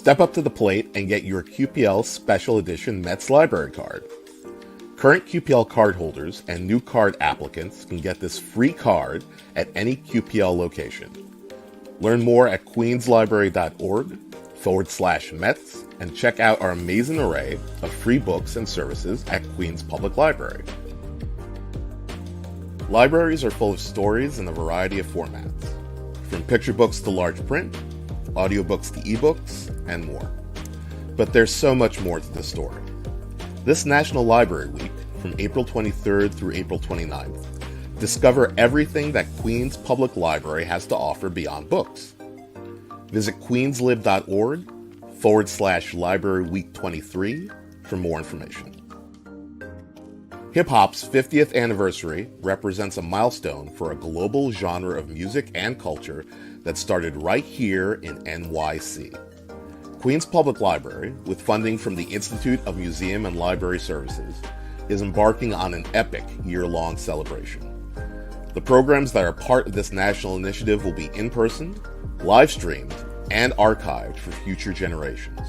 Step up to the plate and get your QPL Special Edition Mets Library card. Current QPL card holders and new card applicants can get this free card at any QPL location. Learn more at queenslibrary.org/Mets and check out our amazing array of free books and services at Queens Public Library. Libraries are full of stories in a variety of formats, from picture books to large print, audiobooks to ebooks, and more. But there's so much more to the story. This National Library Week, from April 23rd through April 29th, discover everything that Queens Public Library has to offer beyond books. Visit queenslib.org/Library Week 23 for more information. Hip hop's 50th anniversary represents a milestone for a global genre of music and culture that started right here in NYC. Queens Public Library, with funding from the Institute of Museum and Library Services, is embarking on an epic year-long celebration. The programs that are part of this national initiative will be in person, live streamed, and archived for future generations.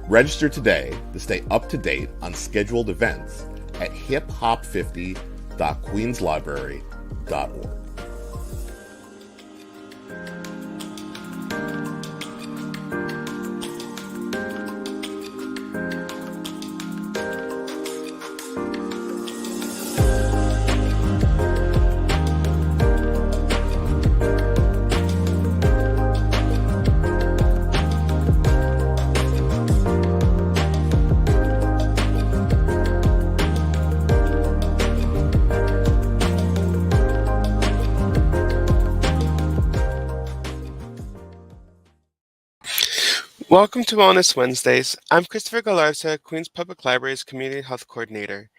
Register today to stay up to date on scheduled events at hiphop50.queenslibrary.org. Welcome to Wellness Wednesdays. I'm Christopher Galarza, Queens Public Library's Community Health Coordinator.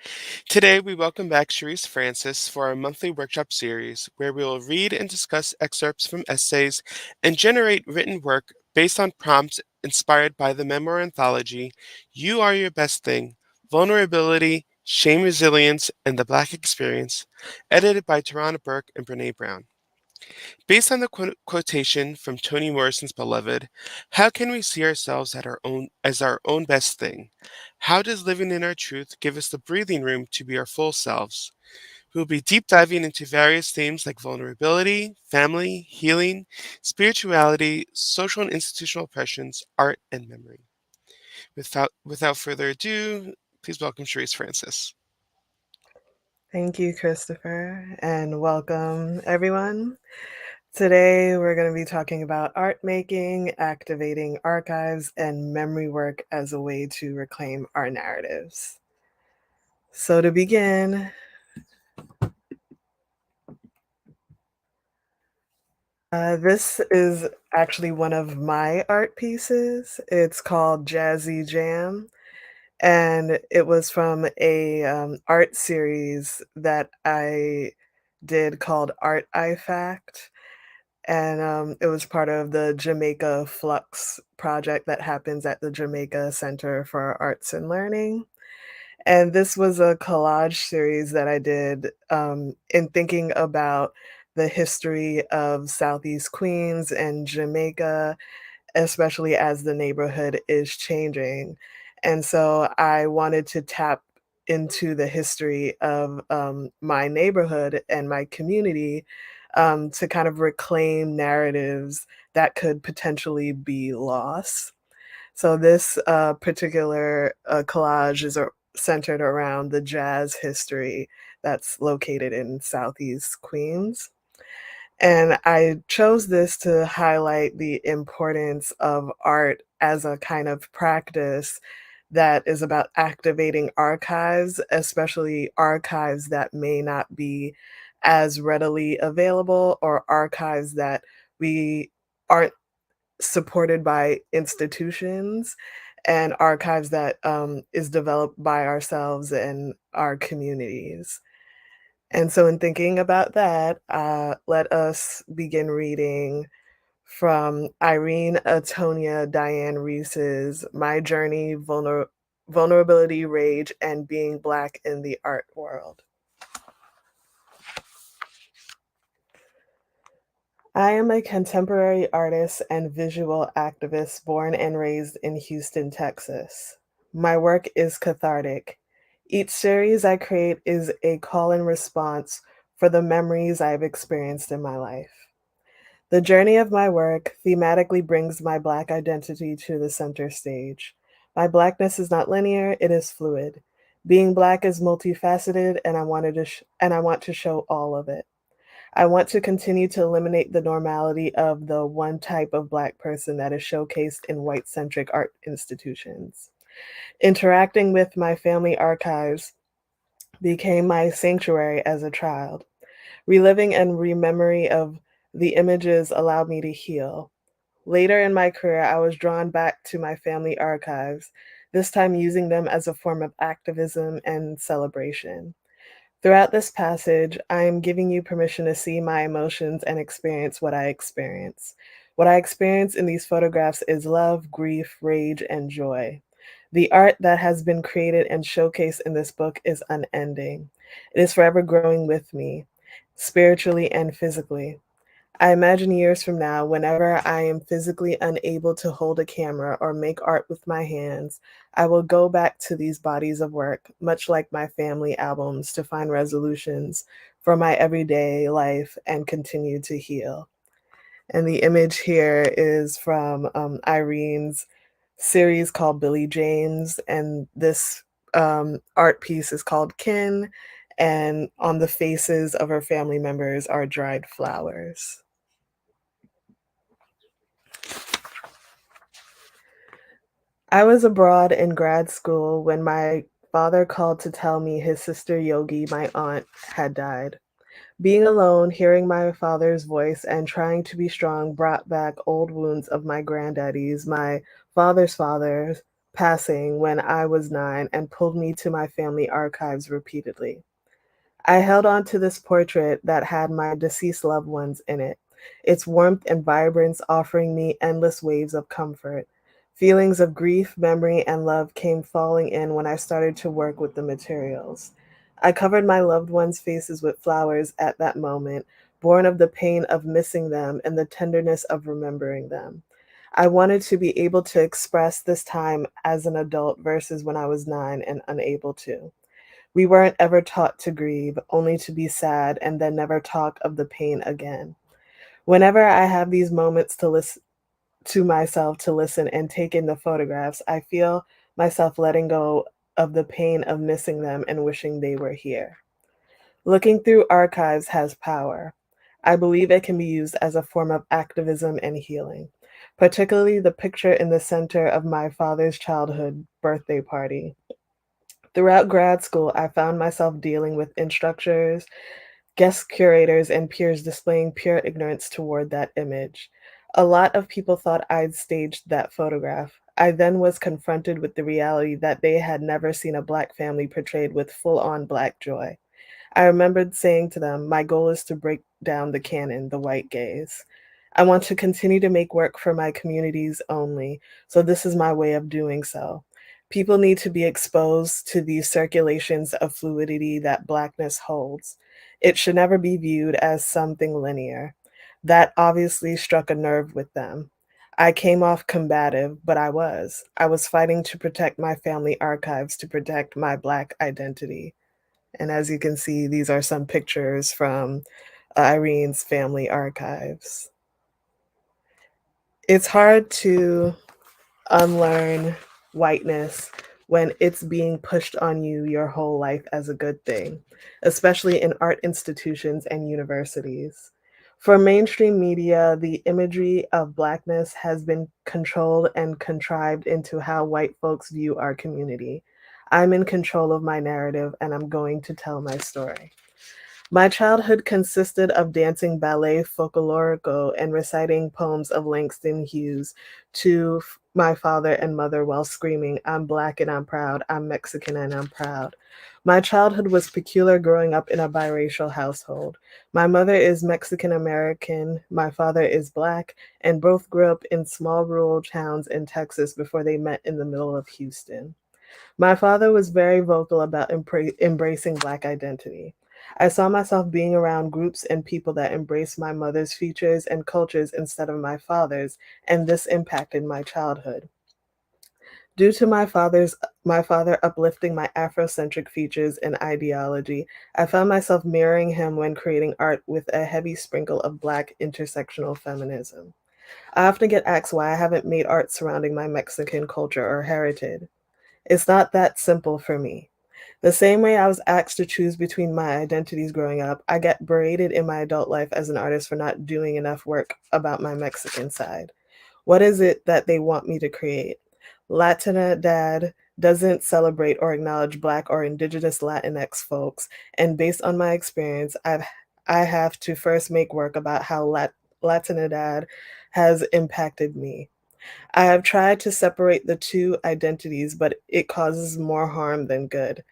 Today, we welcome back Cherise Francis for our monthly workshop series, where we will read and discuss excerpts from essays and generate written work based on prompts inspired by the memoir anthology, You Are Your Best Thing, Vulnerability, Shame, Resilience, and the Black Experience, edited by Tarana Burke and Brene Brown. Based on the quotation from Toni Morrison's Beloved, how can we see ourselves as our own best thing? How does living in our truth give us the breathing room to be our full selves? We will be deep diving into various themes like vulnerability, family, healing, spirituality, social and institutional oppressions, art, and memory. Without further ado, please welcome Cherise Francis. Thank you, Christopher, and welcome, everyone. Today, we're going to be talking about art making, activating archives, and memory work as a way to reclaim our narratives. So to begin, this is actually one of my art pieces. It's called Jazzy Jam, and it was from a art series that I did called Art I Fact. And it was part of the Jamaica Flux project that happens at the Jamaica Center for Arts and Learning. And this was a collage series that I did in thinking about the history of Southeast Queens and Jamaica, especially as the neighborhood is changing. And so I wanted to tap into the history of my neighborhood and my community to kind of reclaim narratives that could potentially be lost. So this particular collage is centered around the jazz history that's located in Southeast Queens. And I chose this to highlight the importance of art as a kind of practice that is about activating archives, especially archives that may not be as readily available or archives that we aren't supported by institutions and archives that is developed by ourselves and our communities. And so in thinking about that, let us begin reading from Irene Atonia Diane Reese's My Journey, Vulnerability, Rage, and Being Black in the Art World. I am a contemporary artist and visual activist born and raised in Houston, Texas. My work is cathartic. Each series I create is a call and response for the memories I've experienced in my life. The journey of my work thematically brings my Black identity to the center stage. My Blackness is not linear, it is fluid. Being Black is multifaceted, and I want to show all of it. I want to continue to eliminate the normality of the one type of Black person that is showcased in white centric art institutions. Interacting with my family archives became my sanctuary as a child. Reliving and rememory of the images allowed me to heal. Later in my career, I was drawn back to my family archives, this time using them as a form of activism and celebration. Throughout this passage, I am giving you permission to see my emotions and experience what I experience. What I experience in these photographs is love, grief, rage, and joy. The art that has been created and showcased in this book is unending. It is forever growing with me, spiritually and physically. I imagine years from now, whenever I am physically unable to hold a camera or make art with my hands, I will go back to these bodies of work, much like my family albums, to find resolutions for my everyday life and continue to heal. And the image here is from Irene's series called Billy James, and this art piece is called Kin, and on the faces of her family members are dried flowers. I was abroad in grad school when my father called to tell me his sister Yogi, my aunt, had died. Being alone, hearing my father's voice, and trying to be strong brought back old wounds of my granddaddy's, my father's father's passing when I was 9, and pulled me to my family archives repeatedly. I held on to this portrait that had my deceased loved ones in it, its warmth and vibrance offering me endless waves of comfort. Feelings of grief, memory, and love came falling in when I started to work with the materials. I covered my loved ones' faces with flowers at that moment, born of the pain of missing them and the tenderness of remembering them. I wanted to be able to express this time as an adult versus when I was 9 and unable to. We weren't ever taught to grieve, only to be sad and then never talk of the pain again. Whenever I have these moments to listen to myself, to listen and take in the photographs, I feel myself letting go of the pain of missing them and wishing they were here. Looking through archives has power. I believe it can be used as a form of activism and healing, particularly the picture in the center of my father's childhood birthday party. Throughout grad school, I found myself dealing with instructors, guest curators, and peers displaying pure ignorance toward that image. A lot of people thought I'd staged that photograph. I then was confronted with the reality that they had never seen a Black family portrayed with full on Black joy. I remembered saying to them, my goal is to break down the canon, the white gaze. I want to continue to make work for my communities only, so this is my way of doing so. People need to be exposed to these circulations of fluidity that Blackness holds. It should never be viewed as something linear. That obviously struck a nerve with them. I came off combative, but I was. I was fighting to protect my family archives, to protect my Black identity. And as you can see, these are some pictures from Irene's family archives. It's hard to unlearn whiteness when it's being pushed on you your whole life as a good thing, especially in art institutions and universities. For mainstream media, the imagery of Blackness has been controlled and contrived into how white folks view our community. I'm in control of my narrative and I'm going to tell my story. My childhood consisted of dancing ballet folklorico and reciting poems of Langston Hughes to my father and mother while screaming, I'm Black and I'm proud, I'm Mexican and I'm proud. My childhood was peculiar growing up in a biracial household. My mother is Mexican American, my father is Black, and both grew up in small rural towns in Texas before they met in the middle of Houston. My father was very vocal about embracing Black identity. I saw myself being around groups and people that embraced my mother's features and cultures instead of my father's, and this impacted my childhood. Due to my father uplifting my Afrocentric features and ideology, I found myself mirroring him when creating art with a heavy sprinkle of Black intersectional feminism. I often get asked why I haven't made art surrounding my Mexican culture or heritage. It's not that simple for me. The same way I was asked to choose between my identities growing up, I get berated in my adult life as an artist for not doing enough work about my Mexican side. What is it that they want me to create? Latina Dad doesn't celebrate or acknowledge Black or Indigenous Latinx folks, and based on my experience, I have to first make work about how Latina Dad has impacted me. I have tried to separate the two identities, but it causes more harm than good,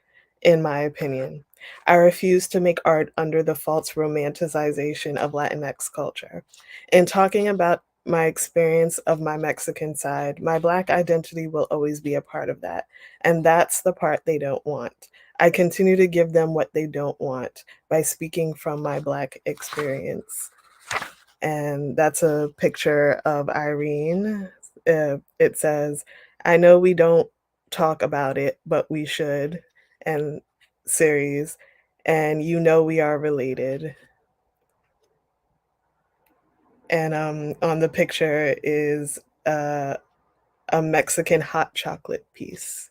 in my opinion. I refuse to make art under the false romanticization of Latinx culture. In talking about my experience of my Mexican side, my Black identity will always be a part of that. And that's the part they don't want. I continue to give them what they don't want by speaking from my Black experience. And that's a picture of Irene. It says, I know we don't talk about it, but we should. And series, and you know we are related. And on the picture is a Mexican hot chocolate piece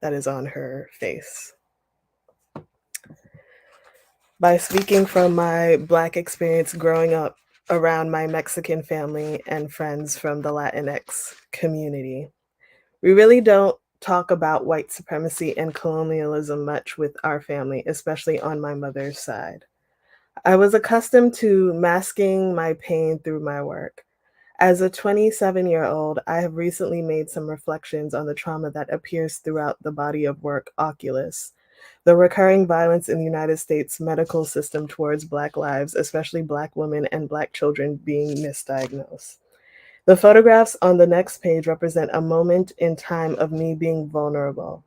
that is on her face. By speaking from my Black experience growing up around my Mexican family and friends from the Latinx community, we really don't talk about white supremacy and colonialism much with our family, especially on my mother's side. I was accustomed to masking my pain through my work. As a 27-year-old, I have recently made some reflections on the trauma that appears throughout the body of work Oculus, the recurring violence in the United States medical system towards Black lives, especially Black women and Black children being misdiagnosed. The photographs on the next page represent a moment in time of me being vulnerable.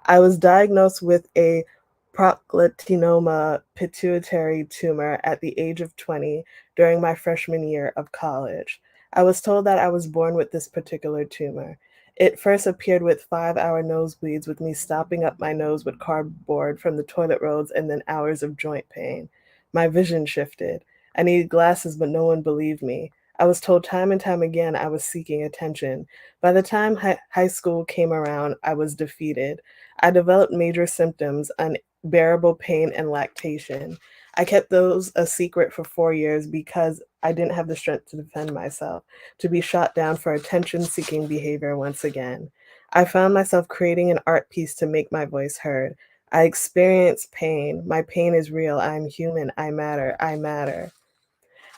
I was diagnosed with a procalcitoma pituitary tumor at the age of 20 during my freshman year of college. I was told that I was born with this particular tumor. It first appeared with 5-hour nosebleeds, with me stopping up my nose with cardboard from the toilet rolls, and then hours of joint pain. My vision shifted. I needed glasses, but no one believed me. I was told time and time again I was seeking attention. By the time high school came around, I was defeated. I developed major symptoms, unbearable pain, and lactation. I kept those a secret for 4 years because I didn't have the strength to defend myself, to be shot down for attention-seeking behavior once again. I found myself creating an art piece to make my voice heard. I experienced pain. My pain is real. I'm human. I matter. I matter.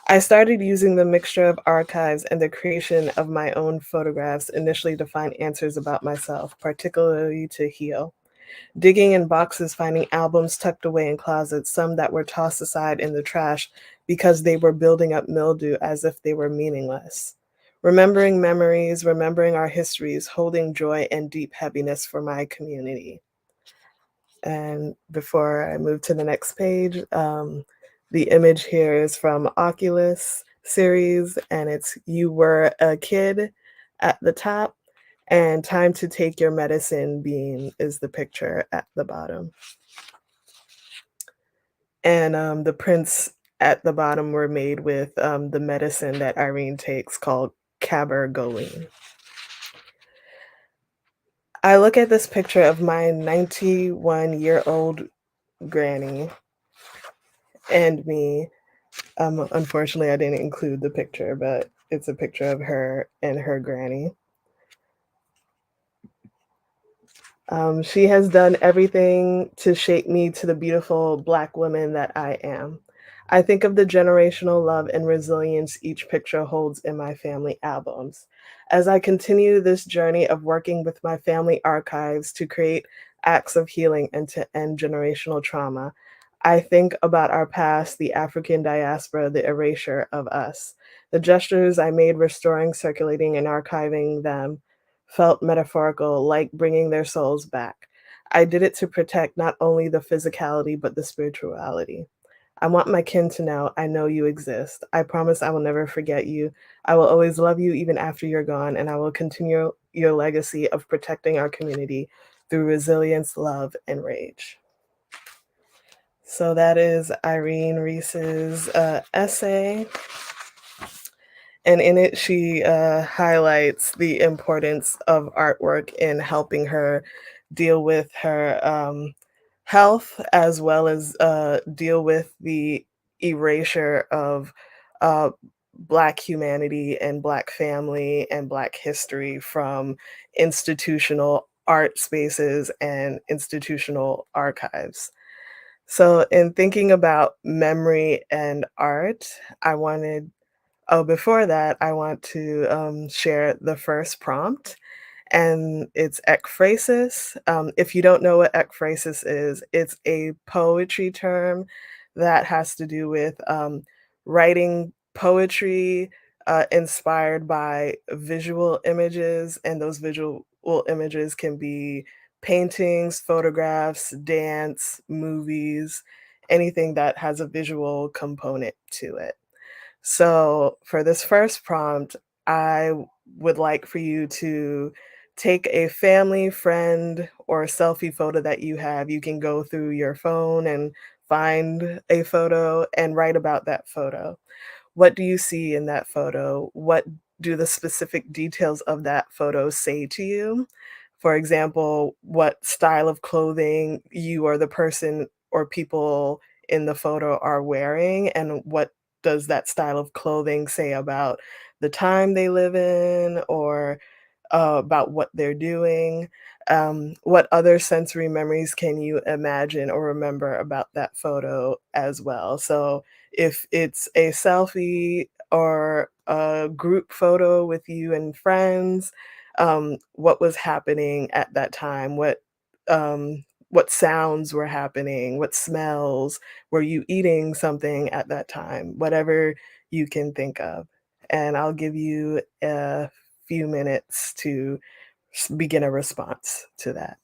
I started using the mixture of archives and the creation of my own photographs initially to find answers about myself, particularly to heal. Digging in boxes, finding albums tucked away in closets, some that were tossed aside in the trash because they were building up mildew as if they were meaningless. Remembering memories, remembering our histories, holding joy and deep heaviness for my community. And before I move to the next page, the image here is from Oculus series, and it's You Were a Kid at the top, and Time to Take Your Medicine Beam is the picture at the bottom. And the prints at the bottom were made with the medicine that Irene takes called cabergoline. I look at this picture of my 91-year-old granny and me. Unfortunately, I didn't include the picture, but it's a picture of her and her granny. She has done everything to shape me to the beautiful Black woman that I am. I think of the generational love and resilience each picture holds in my family albums. As I continue this journey of working with my family archives to create acts of healing and to end generational trauma, I think about our past, the African diaspora, the erasure of us. The gestures I made restoring, circulating, and archiving them felt metaphorical, like bringing their souls back. I did it to protect not only the physicality, but the spirituality. I want my kin to know I know you exist. I promise I will never forget you. I will always love you even after you're gone, and I will continue your legacy of protecting our community through resilience, love, and rage. So that is Irene Reese's essay. And in it, she highlights the importance of artwork in helping her deal with her health, as well as deal with the erasure of uh, Black humanity and Black family and Black history from institutional art spaces and institutional archives. So, in thinking about memory and art, I wanted Oh, before that, I want to share the first prompt, and it's ekphrasis. If you don't know what ekphrasis is, it's a poetry term that has to do with writing poetry inspired by visual images, and those visual images can be paintings, photographs, dance, movies, anything that has a visual component to it. So for this first prompt, I would like for you to take a family, friend, or selfie photo that you have. You can go through your phone and find a photo and write about that photo. What do you see in that photo? What do the specific details of that photo say to you? For example, what style of clothing you or the person or people in the photo are wearing, and what does that style of clothing say about the time they live in or about what they're doing. What other sensory memories can you imagine or remember about that photo as well? So, if it's a selfie or a group photo with you and friends, what was happening at that time? What sounds were happening? What smells? Were you eating something at that time? Whatever you can think of. And I'll give you a few minutes to begin a response to that.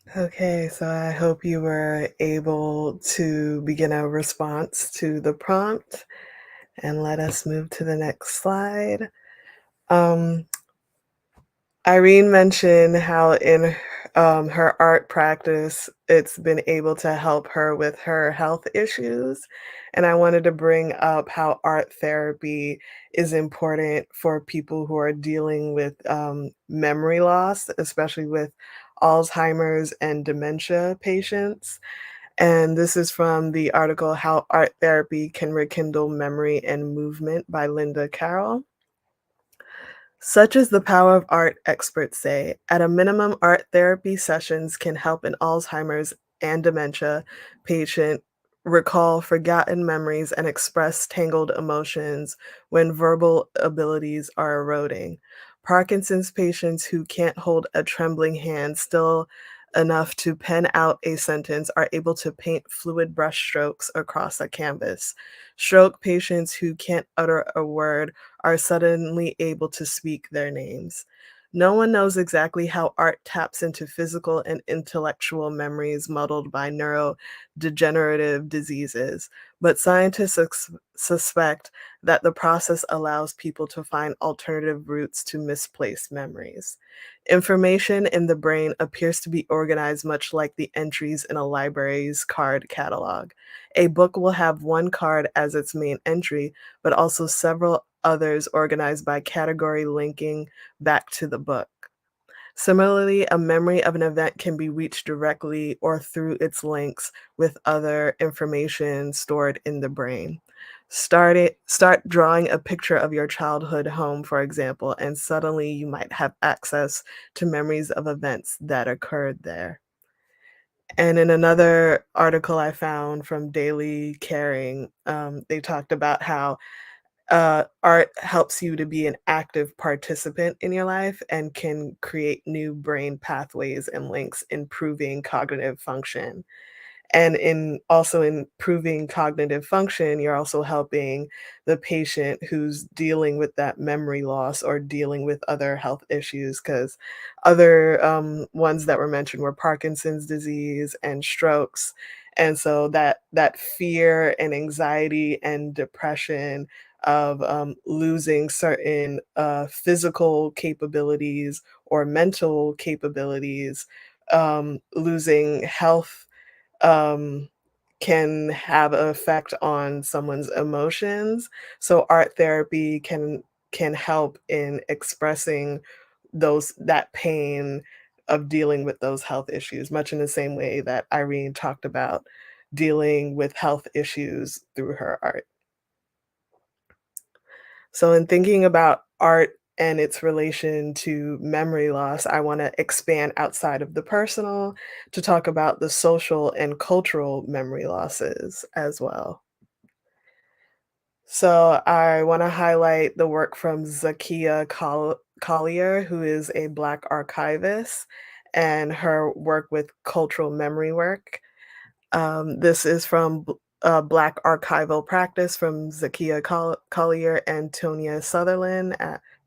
Okay, so I hope you were able to begin a response to the prompt, and let us move to the next slide. Um, Irene mentioned how in her art practice, it's been able to help her with her health issues. And I wanted to bring up how art therapy is important for people who are dealing with memory loss, especially with Alzheimer's and dementia patients. And this is from the article How Art Therapy Can Rekindle Memory and Movement by Linda Carroll. Such is the power of art, experts say. At a minimum, art therapy sessions can help an Alzheimer's and dementia patient recall forgotten memories and express tangled emotions when verbal abilities are eroding. Parkinson's patients who can't hold a trembling hand still enough to pen out a sentence are able to paint fluid brushstrokes across a canvas. Stroke patients who can't utter a word are suddenly able to speak their names. No one knows exactly how art taps into physical and intellectual memories muddled by neurodegenerative diseases, but scientists suspect that the process allows people to find alternative routes to misplaced memories. Information in the brain appears to be organized much like the entries in a library's card catalog. A book will have one card as its main entry, but also several others organized by category linking back to the book. Similarly, a memory of an event can be reached directly or through its links with other information stored in the brain. Start drawing a picture of your childhood home, for example, and suddenly you might have access to memories of events that occurred there. And in another article I found from Daily Caring, they talked about how art helps you to be an active participant in your life and can create new brain pathways and links, improving cognitive function. And in also improving cognitive function, you're also helping the patient who's dealing with that memory loss or dealing with other health issues. Because other ones that were mentioned were Parkinson's disease and strokes. And so that fear and anxiety and depression of losing certain physical capabilities or mental capabilities, losing health um, can have an effect on someone's emotions. So art therapy can help in expressing that pain of dealing with those health issues, much in the same way that Irene talked about dealing with health issues through her art. So in thinking about art and its relation to memory loss, I want to expand outside of the personal to talk about the social and cultural memory losses as well. So I want to highlight the work from Zakia Collier, who is a Black archivist, and her work with cultural memory work. This is from Black Archival Practice from Zakia Collier and Tonya Sutherland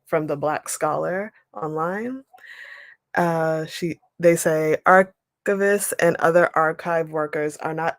from the Black Scholar online. They say archivists and other archive workers are not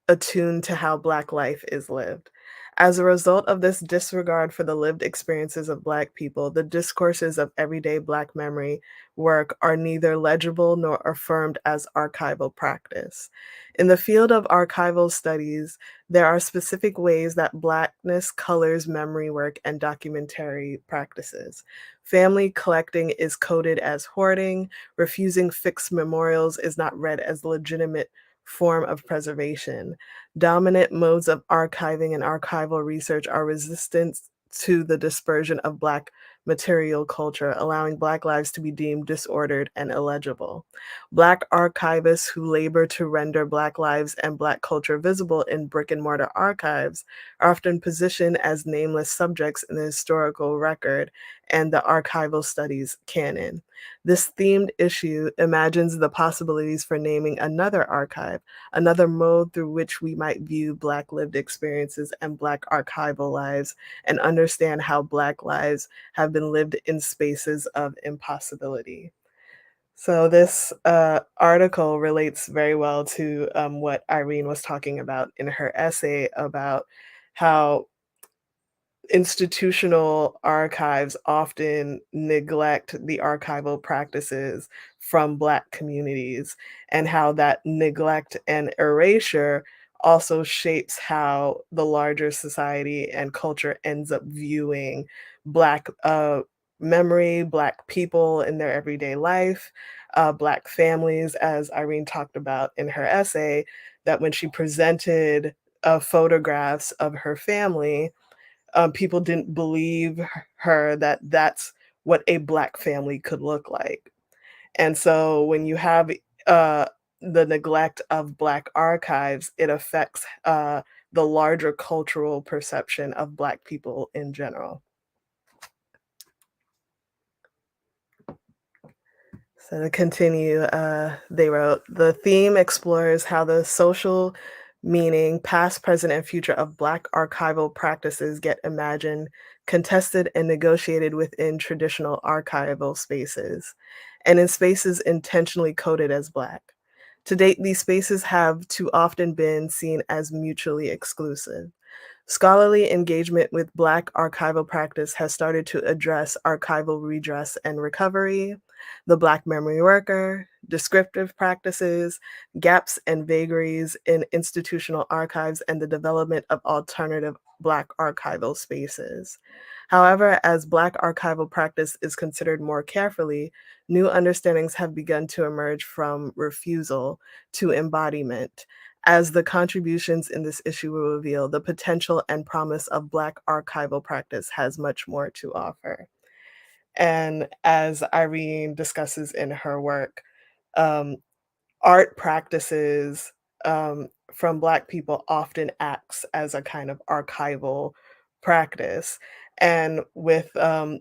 attuned to how Black life is lived. As a result of this disregard for the lived experiences of Black people, the discourses of everyday Black memory work are neither legible nor affirmed as archival practice. In the field of archival studies, there are specific ways that Blackness colors memory work and documentary practices. Family collecting is coded as hoarding, refusing fixed memorials is not read as legitimate form of preservation. Dominant modes of archiving and archival research are resistant to the dispersion of Black material culture, allowing Black lives to be deemed disordered and illegible. Black archivists who labor to render Black lives and Black culture visible in brick and mortar archives are often positioned as nameless subjects in the historical record and the archival studies canon. This themed issue imagines the possibilities for naming another archive, another mode through which we might view Black lived experiences and Black archival lives and understand how Black lives have been lived in spaces of impossibility. So this article relates very well to what Irene was talking about in her essay about how institutional archives often neglect the archival practices from Black communities, and how that neglect and erasure also shapes how the larger society and culture ends up viewing Black memory, Black people in their everyday life, Black families, as Irene talked about in her essay, that when she presented photographs of her family, people didn't believe her that that's what a Black family could look like. And so when you have uh, the neglect of Black archives, it affects the larger cultural perception of Black people in general. So to continue, they wrote, the theme explores how the social meaning, past, present, and future of Black archival practices get imagined, contested, and negotiated within traditional archival spaces, and in spaces intentionally coded as Black. To date, these spaces have too often been seen as mutually exclusive. Scholarly engagement with Black archival practice has started to address archival redress and recovery, the Black memory worker, descriptive practices, gaps and vagaries in institutional archives, and the development of alternative Black archival spaces. However, as Black archival practice is considered more carefully, new understandings have begun to emerge from refusal to embodiment, as the contributions in this issue will reveal, the potential and promise of Black archival practice has much more to offer. And as Irene discusses in her work, um, art practices from Black people often acts as a kind of archival practice. And with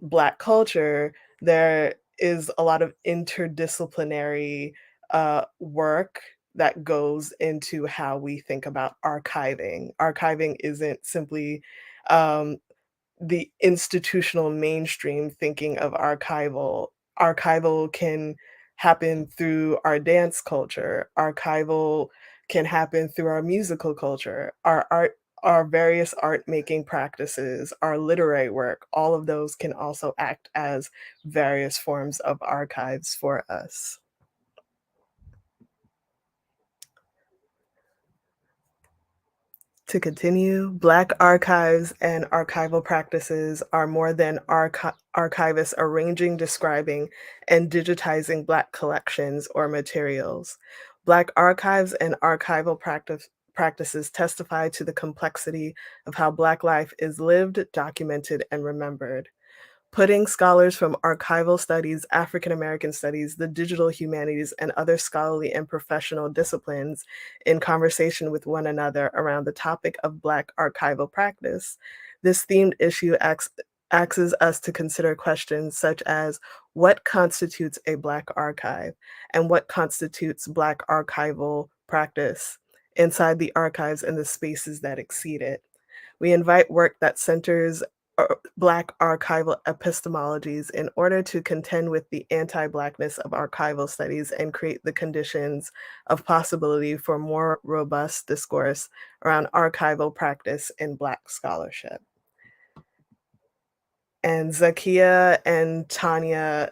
Black culture, there is a lot of interdisciplinary work that goes into how we think about archiving. Archiving isn't simply um, the institutional mainstream thinking of archival. Archival can happen through our dance culture. Archival can happen through our musical culture, our art, our various art making practices, our literary work. All of those can also act as various forms of archives for us. To continue, Black archives and archival practices are more than archivists arranging, describing, and digitizing Black collections or materials. Black archives and archival practices testify to the complexity of how Black life is lived, documented, and remembered. Putting scholars from archival studies, African American studies, the digital humanities, and other scholarly and professional disciplines in conversation with one another around the topic of Black archival practice. This themed issue asks us to consider questions such as what constitutes a Black archive and what constitutes Black archival practice inside the archives and the spaces that exceed it. We invite work that centers Black archival epistemologies in order to contend with the anti-Blackness of archival studies and create the conditions of possibility for more robust discourse around archival practice in Black scholarship. And Zakia and Tanya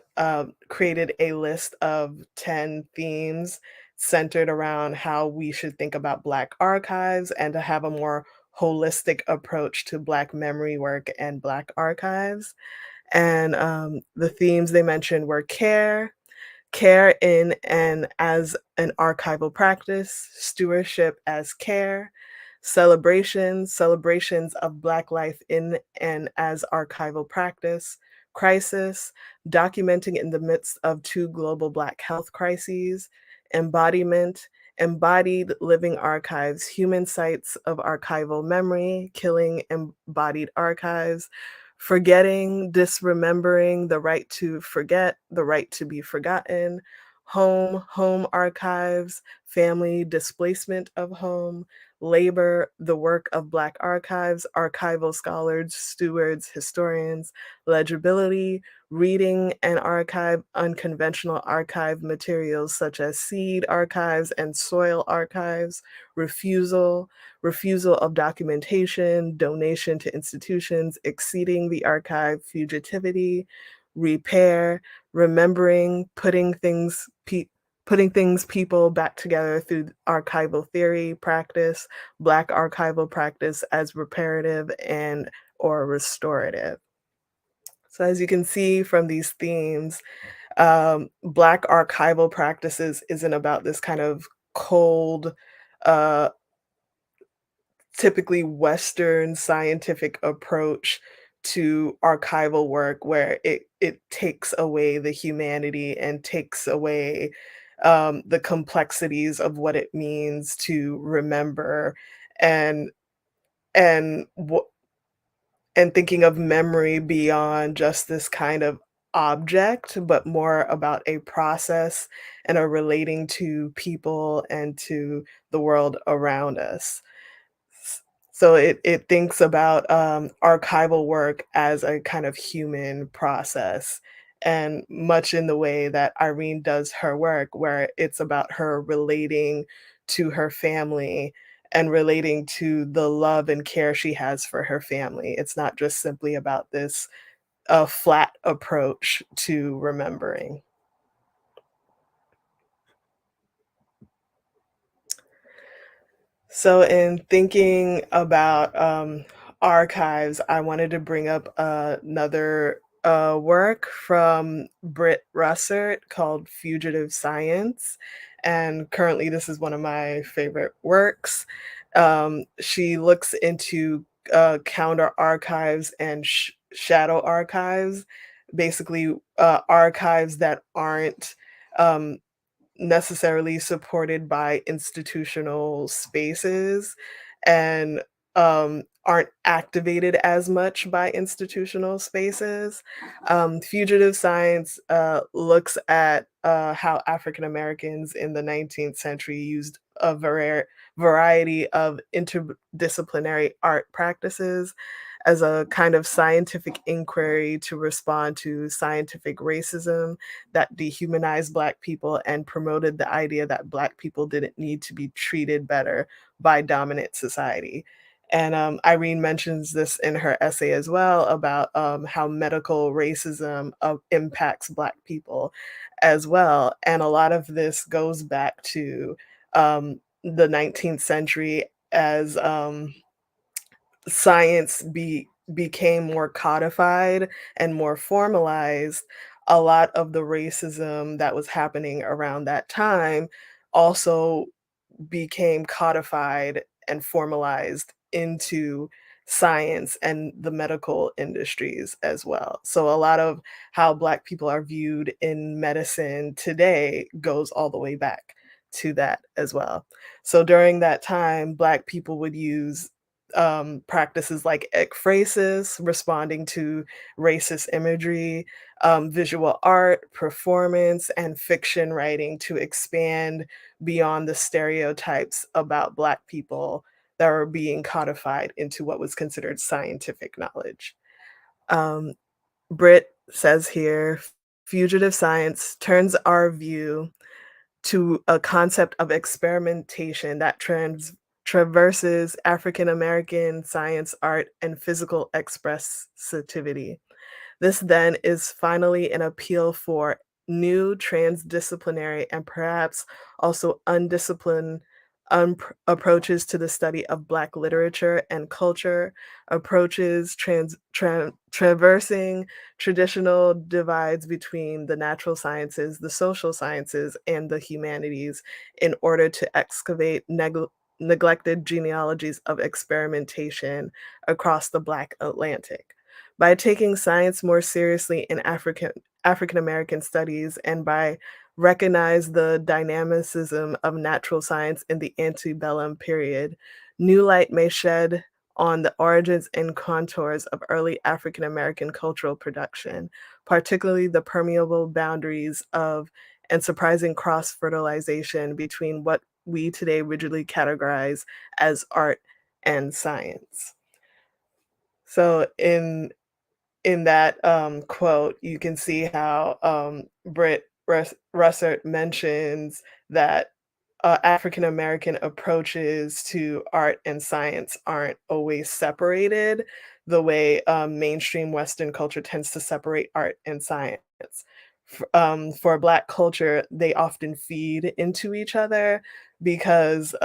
created a list of 10 themes centered around how we should think about Black archives and to have a more holistic approach to Black memory work and Black archives. And the themes they mentioned were care, care in and as an archival practice, stewardship as care, celebrations, celebrations of Black life in and as archival practice, crisis, documenting in the midst of two global Black health crises, embodiment, embodied living archives, human sites of archival memory, killing embodied archives, forgetting, disremembering, the right to forget, the right to be forgotten, home archives, family displacement of home, labor, the work of Black archives, archival scholars, stewards, historians, legibility, reading and archive unconventional archive materials such as seed archives and soil archives, refusal, refusal of documentation, donation to institutions exceeding the archive, fugitivity, repair, remembering, putting things people back together through archival theory practice, Black archival practice as reparative and or restorative. So as you can see from these themes, Black archival practices isn't about this kind of cold, uh, typically Western scientific approach to archival work where it takes away the humanity and takes away the complexities of what it means to remember and and what and thinking of memory beyond just this kind of object, but more about a process and a relating to people and to the world around us. S So it thinks about, archival work as a kind of human process, and much in the way that Irene does her work, where it's about her relating to her family and relating to the love and care she has for her family. It's not just simply about this, flat approach to remembering. So, in thinking about archives, I wanted to bring up another work from Britt Russert called Fugitive Science. And currently, this is one of my favorite works. She looks into counter archives and shadow archives, basically, archives that aren't. Um, necessarily supported by institutional spaces and, aren't activated as much by institutional spaces. Fugitive Science, looks at, how African Americans in the 19th century used a variety of interdisciplinary art practices as a kind of scientific inquiry to respond to scientific racism that dehumanized Black people and promoted the idea that Black people didn't need to be treated better by dominant society. And Irene mentions this in her essay as well about how medical racism impacts Black people as well. And a lot of this goes back to the 19th century as became more codified and more formalized. A lot of the racism that was happening around that time also became codified and formalized into science and the medical industries as well. So a lot of how Black people are viewed in medicine today goes all the way back to that as well. So during that time, Black people would use practices like ekphrasis, responding to racist imagery, visual art, performance, and fiction writing to expand beyond the stereotypes about Black people that were being codified into what was considered scientific knowledge. Um, Britt says here, fugitive science turns our view to a concept of experimentation that traverses African American science, art, and physical expressivity. This then is finally an appeal for new transdisciplinary and perhaps also undisciplined approaches to the study of Black literature and culture, approaches traversing traditional divides between the natural sciences, the social sciences, and the humanities in order to excavate neglected genealogies of experimentation across the Black Atlantic. By taking science more seriously in African American studies and by recognize the dynamicism of natural science in the antebellum period, new light may shed on the origins and contours of early African American cultural production, particularly the permeable boundaries of and surprising cross-fertilization between what we today rigidly categorize as art and science. So in that, quote, you can see how, Britt Russert mentions that, African American approaches to art and science aren't always separated the way, mainstream Western culture tends to separate art and science. For Black culture, they often feed into each other because,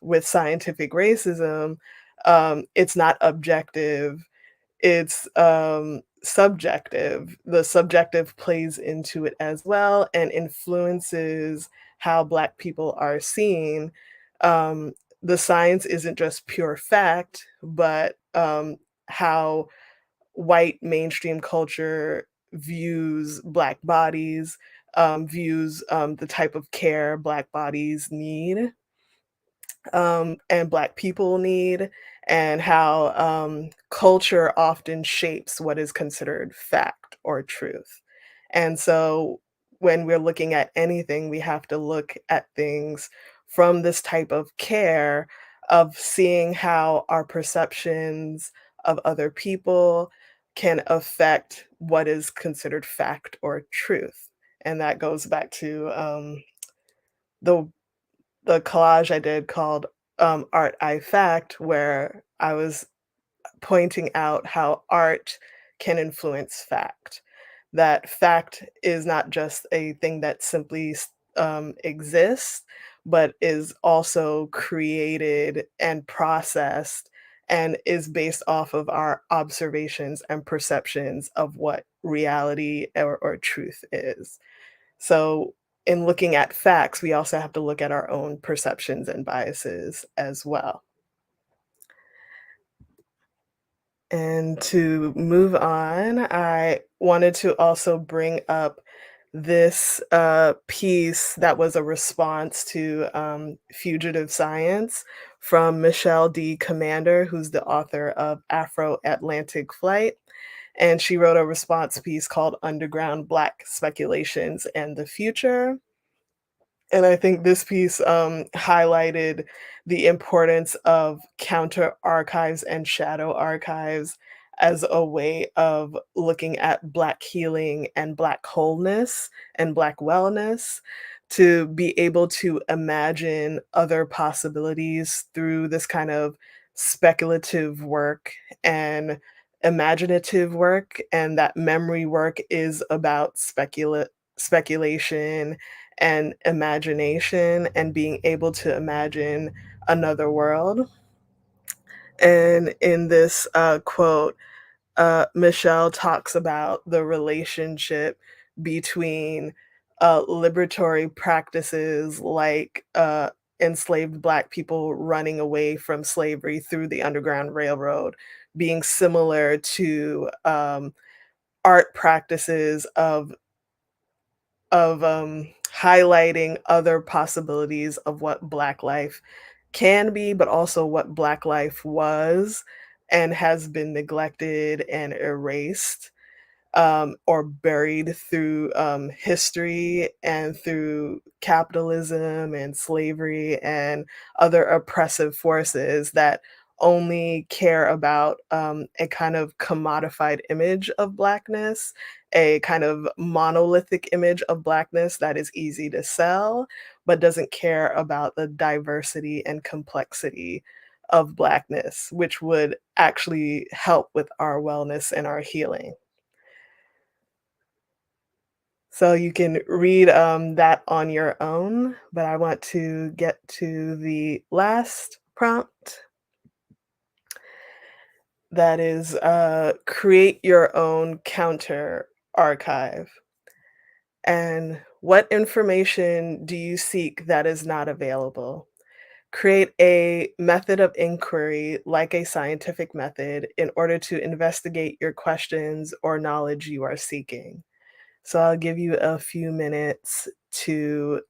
with scientific racism, it's not objective, it's, subjective. The subjective plays into it as well and influences how Black people are seen. Um, the science isn't just pure fact, but, how white mainstream culture views Black bodies, views, the type of care Black bodies need, and Black people need, and how, culture often shapes what is considered fact or truth. And so when we're looking at anything, we have to look at things from this type of care of seeing how our perceptions of other people can affect what is considered fact or truth. And that goes back to, the the collage I did called, Art I Fact, where I was pointing out how art can influence fact. That fact is not just a thing that simply exists, but is also created and processed and is based off of our observations and perceptions of what reality or truth is. So, in looking at facts, we also have to look at our own perceptions and biases as well. And to move on, I wanted to also bring up this piece that was a response to Fugitive Science from Michelle D. Commander, who's the author of Afro Atlantic Flight. And she wrote a response piece called Underground Black Speculations and the Future. And I think this piece, highlighted the importance of counter archives and shadow archives as a way of looking at Black healing and Black wholeness and Black wellness, to be able to imagine other possibilities through this kind of speculative work and imaginative work, and that memory work is about speculation and imagination and being able to imagine another world. And in this quote, Michelle talks about the relationship between liberatory practices like enslaved Black people running away from slavery through the Underground Railroad being similar to art practices of highlighting other possibilities of what Black life can be, but also what Black life was and has been neglected and erased, or buried through history and through capitalism and slavery and other oppressive forces that only care about a kind of commodified image of Blackness, a kind of monolithic image of Blackness that is easy to sell, but doesn't care about the diversity and complexity of Blackness, which would actually help with our wellness and our healing. So you can read, that on your own, but I want to get to the last prompt. That is, create your own counter archive. And what information do you seek that is not available? Create a method of inquiry like a scientific method in order to investigate your questions or knowledge you are seeking. So I'll give you a few minutes to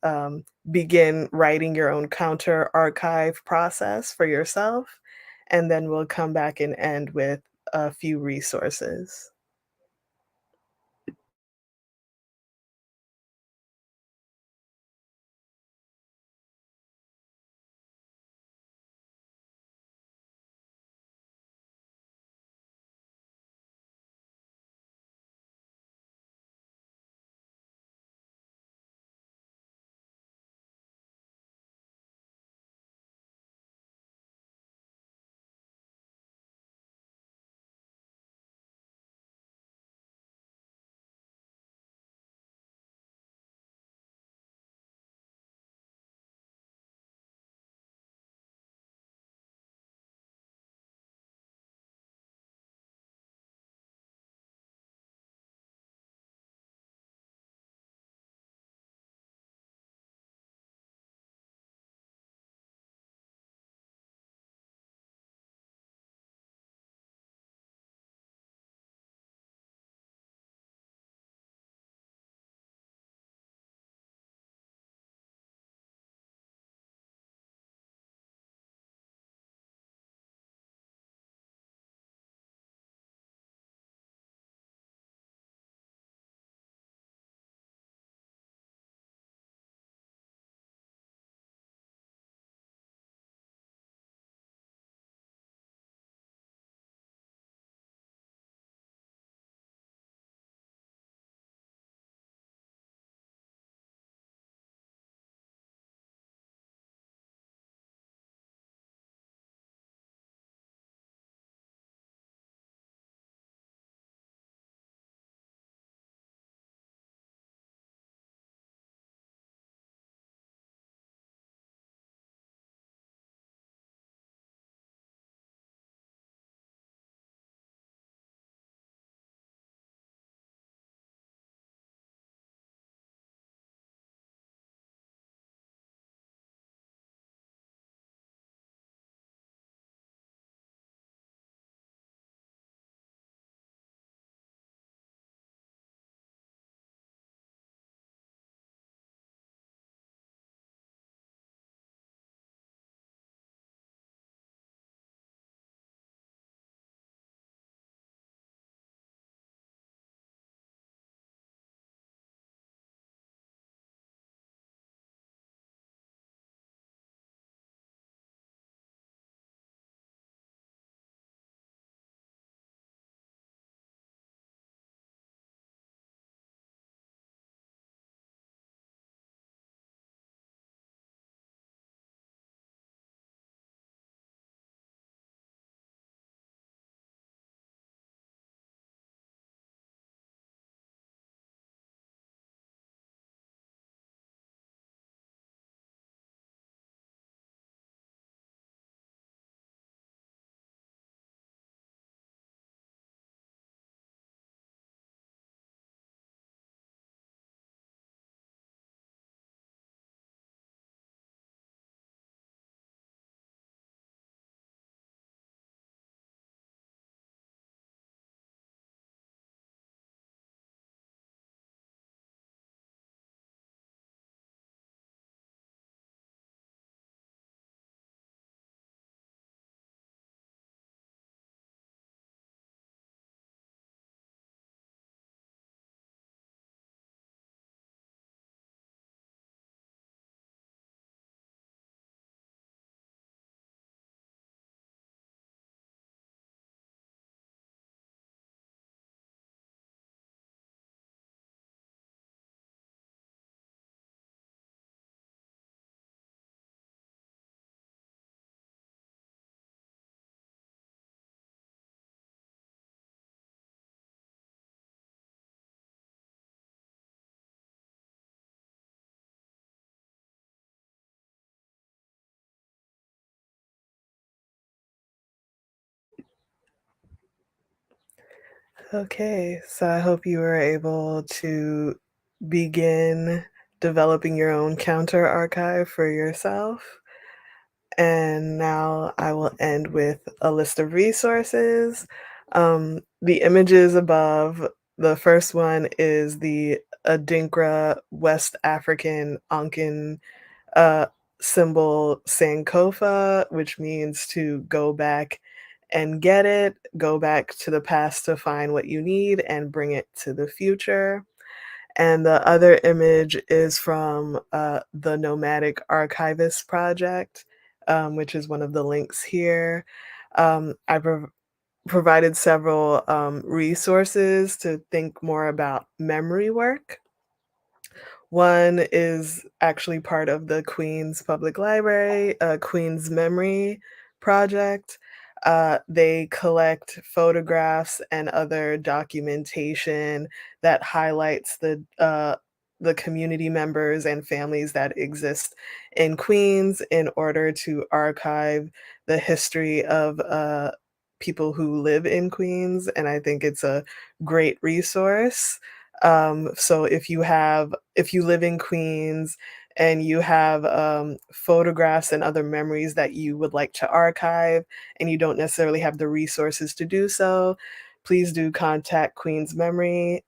begin writing your own counter archive process for yourself, and then we'll come back and end with a few resources. Okay, so I hope you were able to begin developing your own counter archive for yourself. And now I will end with a list of resources. The images above, the first one is the Adinkra West African Ankan uh, symbol Sankofa, which means to go back and get it, go back to the past to find what you need and bring it to the future. And the other image is from the Nomadic Archivist Project, which is one of the links here. I provided several resources to think more about memory work. One is actually part of the Queens Public Library, Queens Memory Project. They collect photographs and other documentation that highlights the community members and families that exist in Queens in order to archive the history of people who live in Queens, and I think it's a great resource. So if you live in Queens and you have photographs and other memories that you would like to archive and you don't necessarily have the resources to do so, please do contact Queens Memory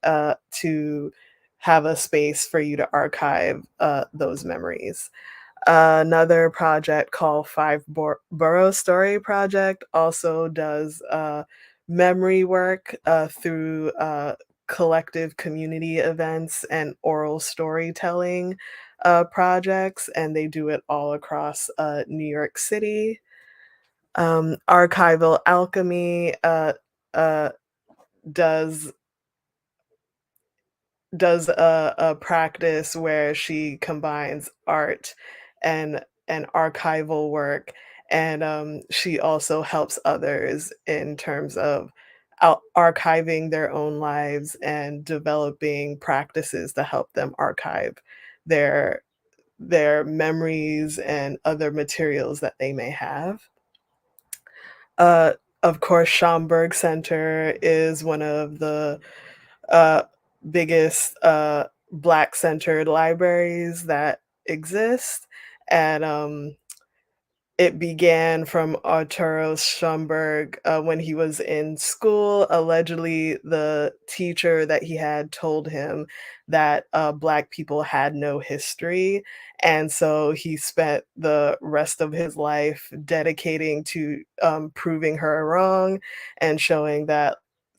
to have a space for you to archive those memories. Another project called Borough Story Project also does memory work through collective community events and oral storytelling projects, and they do it all across New York City. Archival Alchemy uh, does a practice where she combines art and archival work, and she also helps others in terms of archiving their own lives and developing practices to help them archive their memories and other materials that they may have. Uh, of course, Schomburg Center is one of the uh, biggest Black-centered libraries that exist, and it began from Arturo Schomburg when he was in school. Allegedly, the teacher that he had told him that Black people had no history. And so he spent the rest of his life dedicating to proving her wrong and showing that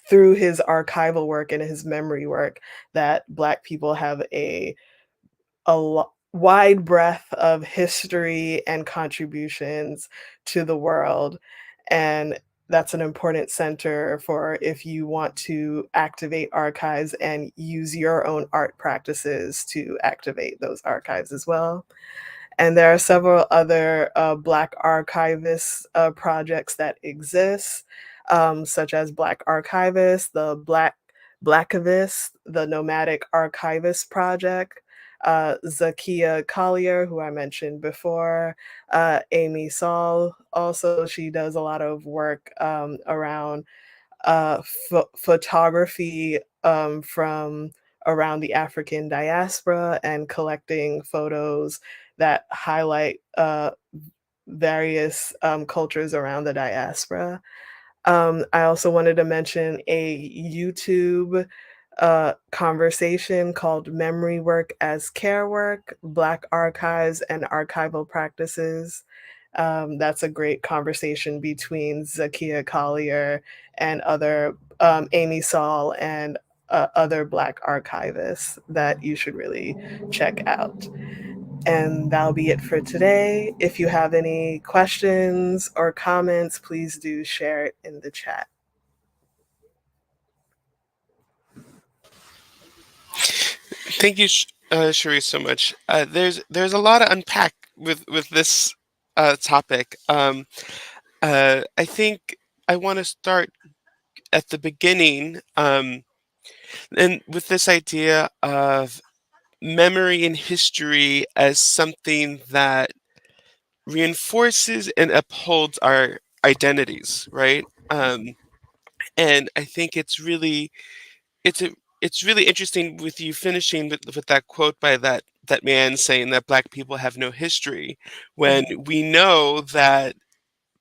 through his archival work and his memory work that Black people have a wide breadth of history and contributions to the world, and that's an important center for if you want to activate archives and use your own art practices to activate those archives as well. And there are several other Black archivists projects that exist, such as Black Archivists, the Blackivist, the Nomadic Archivist Project, Zakia Collier, who I mentioned before, Amy Saul. Also, she does a lot of work around photography from around the African diaspora and collecting photos that highlight various cultures around the diaspora. I also wanted to mention a YouTube conversation called Memory Work as Care Work, Black Archives and Archival Practices. That's a great conversation between Zakia Collier and other Amy Saul and other Black archivists that you should really check out. And that'll be it for today. If you have any questions or comments, please do share it in the chat. Thank you, Cherise, so much. There's a lot to unpack with this topic. I think I want to start at the beginning, and with this idea of memory and history as something that reinforces and upholds our identities, right? And I think it's a it's really interesting with you finishing with that quote by that man saying that Black people have no history, when Mhm, we know that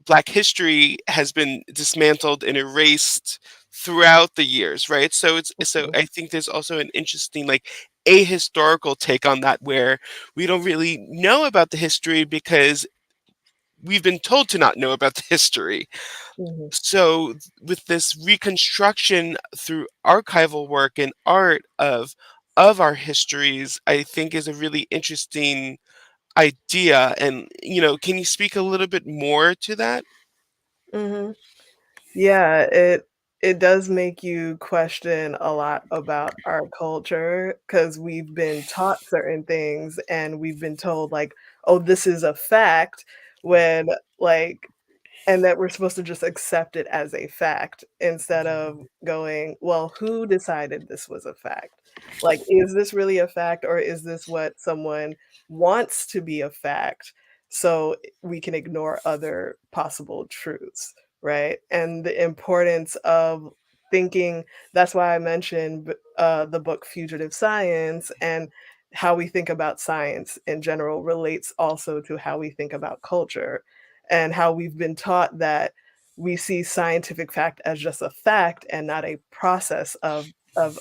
Black history has been dismantled and erased throughout the years, right? So mhm, I think there's also an interesting, like, ahistorical take on that, where we don't really know about the history because we've been told to not know about the history. mhm, So with this reconstruction through archival work and art of our histories, I think is a really interesting idea. And, can you speak a little bit more to that? mhm. Yeah, it does make you question a lot about our culture because 'cause we've been taught certain things and we've been told, like, "Oh, this is a fact," when, like and that we're supposed to just accept it as a fact instead of going, "Well, who decided this was a fact? Like, is this really a fact or is this what someone wants to be a fact so we can ignore other possible truths?" Right? And the importance of thinking that's why I mentioned the book Fugitive Science and how we think about science in general relates also to how we think about culture and how we've been taught that we see scientific fact as just a fact and not a process of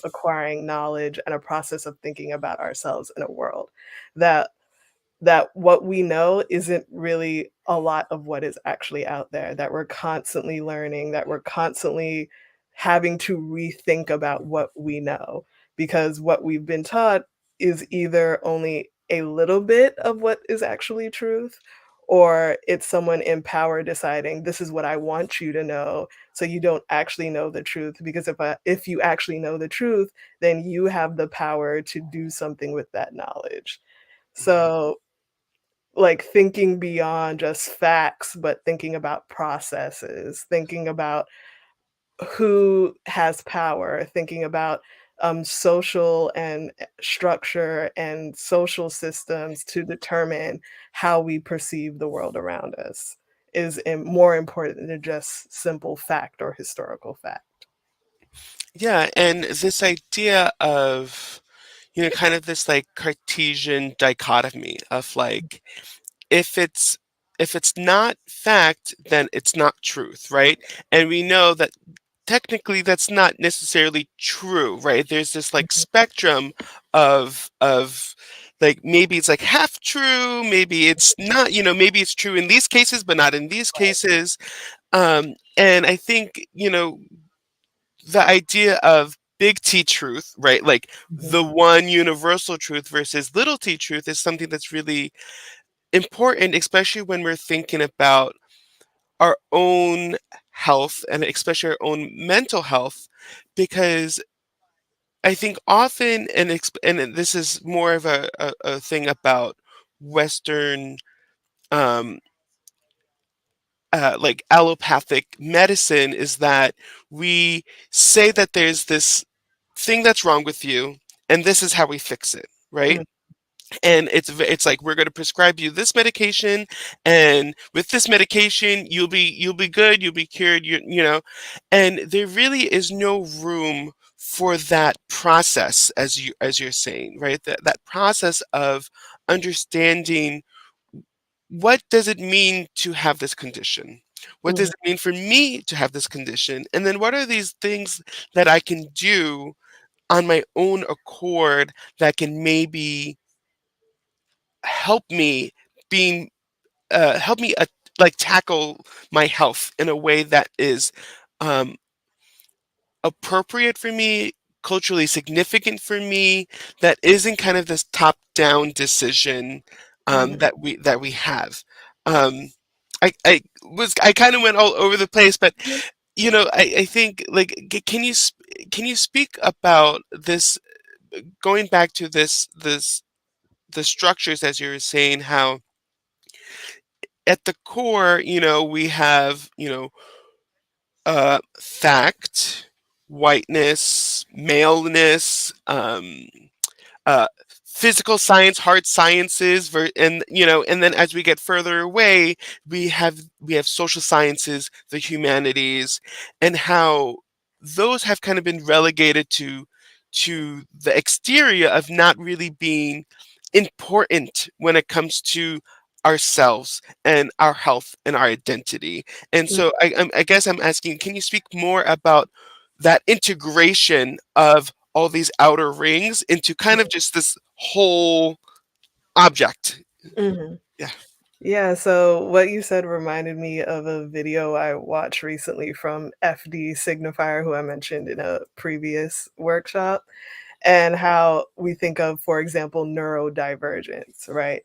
acquiring knowledge and a process of thinking about ourselves in a world. That that what we know isn't really a lot of what is actually out there, that we're constantly learning, that we're constantly having to rethink about what we know, because what we've been taught is either only a little bit of what is actually truth, or it's someone in power deciding, "This is what I want you to know," so you don't actually know the truth, because if you actually know the truth, then you have the power to do something with that knowledge. So like, thinking beyond just facts, but thinking about processes, thinking about who has power, thinking about, social and structure and social systems to determine how we perceive the world around us is more important than just simple fact or historical fact. Yeah, and this idea of, kind of this, like, Cartesian dichotomy of, like, if it's if it's not fact, then it's not truth, right? And we know that technically that's not necessarily true, right? There's this, like, Mhm, spectrum of like, maybe it's like half true, maybe it's not, maybe it's true in these cases but not in these cases. And I think, the idea of big T truth, right? Like, mhm, the one universal truth versus little T truth is something that's really important, especially when we're thinking about our own health and especially our own mental health, because I think often, and this is more of a thing about Western, um, like, allopathic medicine, is that we say that there's this thing that's wrong with you, and this is how we fix it, right? mhm, And it's like, we're going to prescribe you this medication, and with this medication you'll be good, you'll be cured, and there really is no room for that process, as you're saying, right? That process of understanding, what does it mean to have this condition, what does mhm, it mean for me to have this condition, and then what are these things that I can do on my own accord that can maybe help me being help me, like, tackle my health in a way that is, um, appropriate for me, culturally significant for me, that isn't kind of this top-down decision, mhm. that we have. Um, I kind of went all over the place, but, I think, like, can you speak about this, going back to this the structures, as you were saying, how at the core, we have, fact, whiteness, maleness, uh, physical science, hard sciences, and then as we get further away, we have social sciences, the humanities, and how. those have kind of been relegated to the exterior of not really being important when it comes to ourselves and our health and our identity. And Mm, so I guess I'm asking, can you speak more about that integration of all these outer rings into kind of just this whole object? mhm. Yeah. Yeah, so what you said reminded me of a video I watched recently from FD Signifier, who I mentioned in a previous workshop, and how we think of, for example, neurodivergence, right?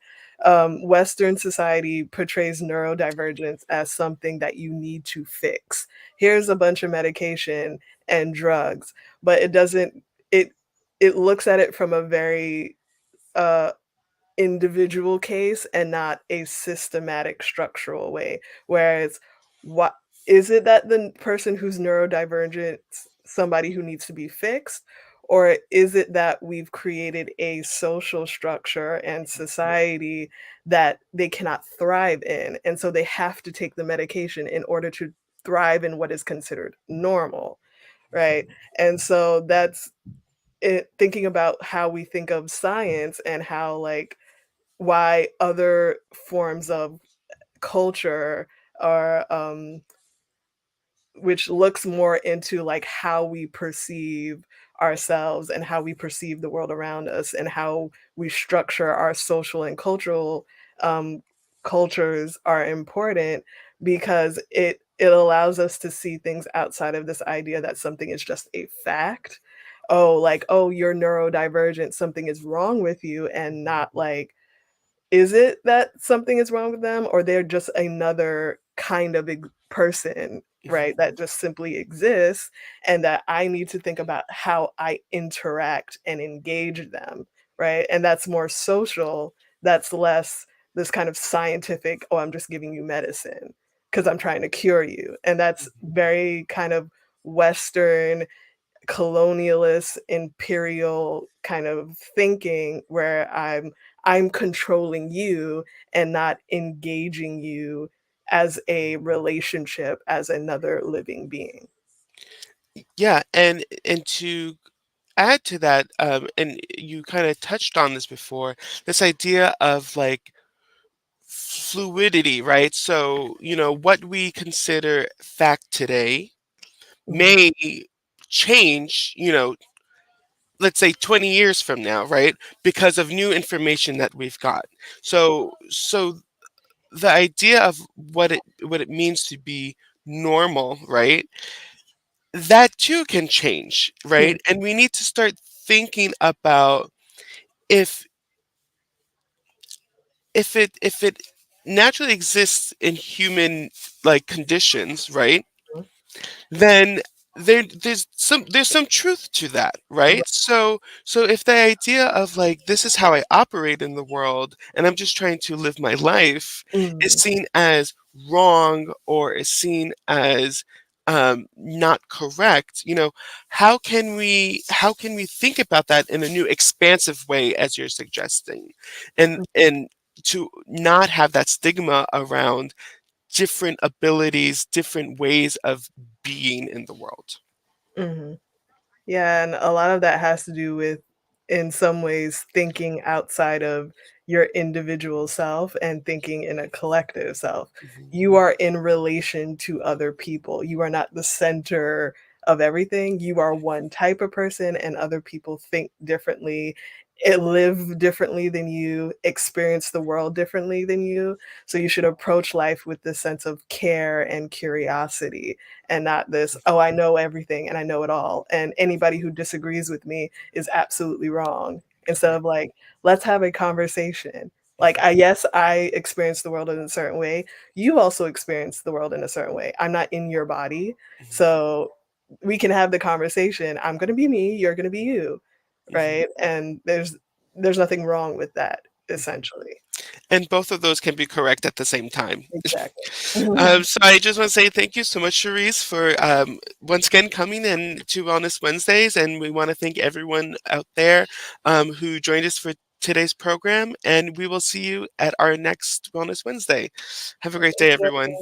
Western society portrays neurodivergence as something that you need to fix. Here's a bunch of medication and drugs, but it doesn't, it it looks at it from a very uh individual case and not a systematic structural way. Whereas what is it that the person who's neurodivergent somebody who needs to be fixed? Or is it that we've created a social structure and society that they cannot thrive in? And so they have to take the medication in order to thrive in what is considered normal, right? And so that's it, thinking about how we think of science and how like why other forms of culture are, which looks more into, like, how we perceive ourselves and how we perceive the world around us and how we structure our social and cultural, um, cultures are important because it allows us to see things outside of this idea that something is just a fact. Oh, like, "Oh, you're neurodivergent, something is wrong with you," and not like, is it that something is wrong with them or they're just another kind of person, Mhm. right, that just simply exists and that I need to think about how I interact and engage them, right? And that's more social, that's less this kind of scientific, "Oh, I'm just giving you medicine because 'cause I'm trying to cure you." And that's very kind of Western colonialist, imperial kind of thinking where I'm controlling you and not engaging you as a relationship as another living being. Yeah, and to add to that, and you kind of touched on this before, this idea of like fluidity, right? So, what we consider fact today Mhm, may change, let's say 20 years from now, right? Because of new information that we've got. So the idea of what it means to be normal, right? That too can change, mm, right? And we need to start thinking about if if it naturally exists in human like conditions, right? mhm, Then there's some truth to that, right? So if the idea of like this is how I operate in the world and I'm just trying to live my life is mm, seen as wrong or is seen as not correct, how can we think about that in a new expansive way as you're suggesting, and to not have that stigma around different abilities, different ways of being in the world. mhm. Yeah, and a lot of that has to do with, in some ways, thinking outside of your individual self and thinking in a collective self. Mhm, You are in relation to other people. You are not the center of everything. You are one type of person, and other people think differently, live differently than you, experience the world differently than you. So you should approach life with this sense of care and curiosity and not this, "Oh, I know everything and I know it all, and anybody who disagrees with me is absolutely wrong." Instead of like, "Let's have a conversation." Like, mhm, yes, I experience the world in a certain way. You also experience the world in a certain way. I'm not in your body, mhm, so we can have the conversation. I'm gonna be me, you're gonna be you, mhm, right? And there's nothing wrong with that, mhm. essentially. And both of those can be correct at the same time. Exactly. So I just want to say thank you so much, Cherise, for once again coming in to Wellness Wednesdays, and we want to thank everyone out there who joined us for today's program. And we will see you at our next Wellness Wednesday. Have a great day, everyone.